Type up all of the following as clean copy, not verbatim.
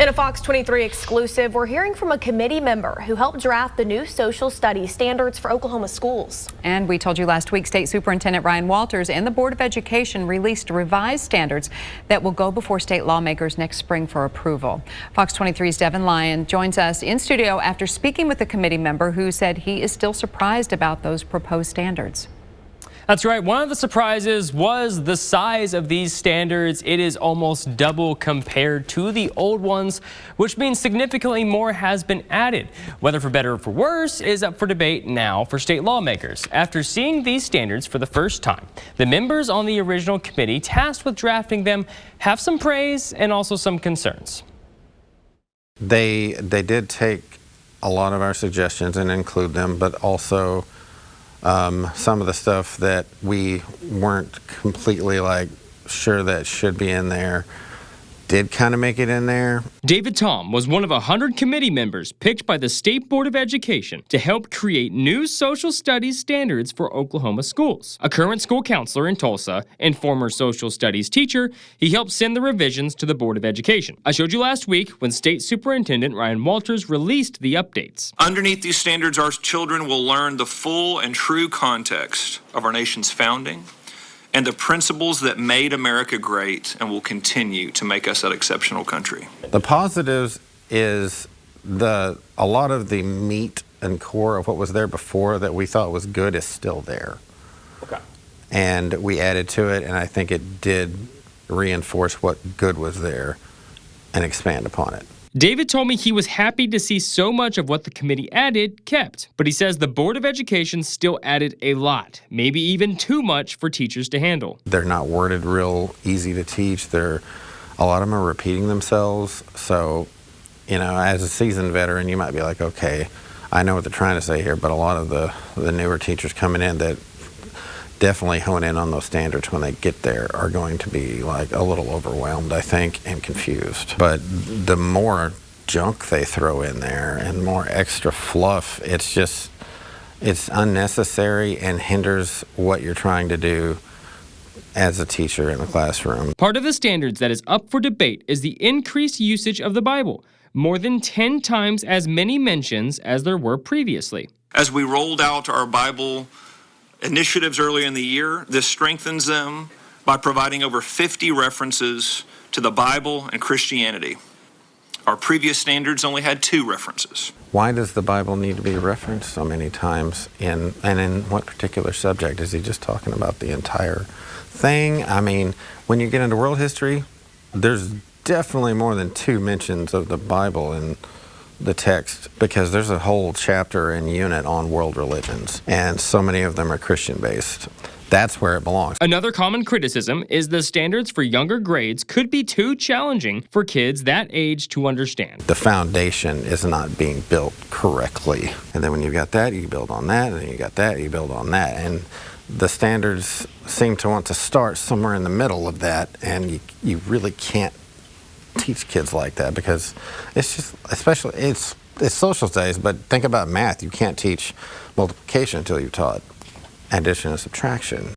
In a Fox 23 exclusive, we're hearing from a committee member who helped draft the new social studies standards for Oklahoma schools. And we told you last week, State Superintendent Ryan Walters and the Board of Education released revised standards that will go before state lawmakers next spring for approval. Fox 23's Devin Lyon joins us in studio after speaking with a committee member who said he is still surprised about those proposed standards. That's right. One of the surprises was the size of these standards. It is almost double compared to the old ones, which means significantly more has been added. Whether for better or for worse is up for debate now for state lawmakers. After seeing these standards for the first time, the members on the original committee tasked with drafting them have some praise and also some concerns. They did take a lot of our suggestions and include them, but also some of the stuff that we weren't completely sure that should be in there did kind of make it in there. David Tom was one of 100 committee members picked by the State Board of Education to help create new social studies standards for Oklahoma schools. A current school counselor in Tulsa and former social studies teacher, he helped send the revisions to the Board of Education. I showed you last week when State Superintendent Ryan Walters released the updates. Underneath these standards, our children will learn the full and true context of our nation's founding and the principles that made America great and will continue to make us that exceptional country. The positives is a lot of the meat and core of what was there before that we thought was good is still there. Okay. And we added to it, and I think it did reinforce what good was there and expand upon it. David told me he was happy to see so much of what the committee added kept, but he says the Board of Education still added a lot, maybe even too much for teachers to handle. They're not worded real easy to teach. A lot of them are repeating themselves. So, as a seasoned veteran, you might be like, okay, I know what they're trying to say here, but a lot of the newer teachers coming in that definitely hone in on those standards when they get there are going to be a little overwhelmed, I think, and confused. But the more junk they throw in there and more extra fluff, it's unnecessary and hinders what you're trying to do as a teacher in the classroom. Part of the standards that is up for debate is the increased usage of the Bible, more than 10 times as many mentions as there were previously. As we rolled out our Bible initiatives earlier in the year, this strengthens them by providing over 50 references to the Bible and Christianity. Our previous standards only had 2 references. Why does the Bible need to be referenced so many times, and in what particular subject? Is he just talking about the entire thing? I mean, when you get into world history, there's definitely more than 2 mentions of the Bible in the text, because there's a whole chapter and unit on world religions, and so many of them are Christian-based. That's where it belongs. Another common criticism is the standards for younger grades could be too challenging for kids that age to understand. The foundation is not being built correctly. And then when you've got that, you build on that, and then you got that, you build on that. And the standards seem to want to start somewhere in the middle of that, and you really can't teach kids like that, because it's just, especially, it's social studies, but think about math. You can't teach multiplication until you've taught addition and subtraction.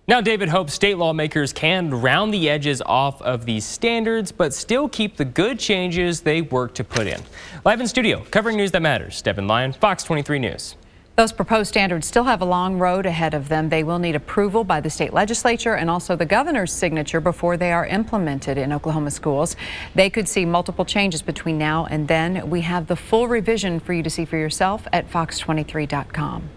Now, David hopes state lawmakers can round the edges off of these standards, but still keep the good changes they work to put in. Live in studio, covering news that matters, Devin Lyon, Fox 23 News. Those proposed standards still have a long road ahead of them. They will need approval by the state legislature and also the governor's signature before they are implemented in Oklahoma schools. They could see multiple changes between now and then. We have the full revision for you to see for yourself at fox23.com.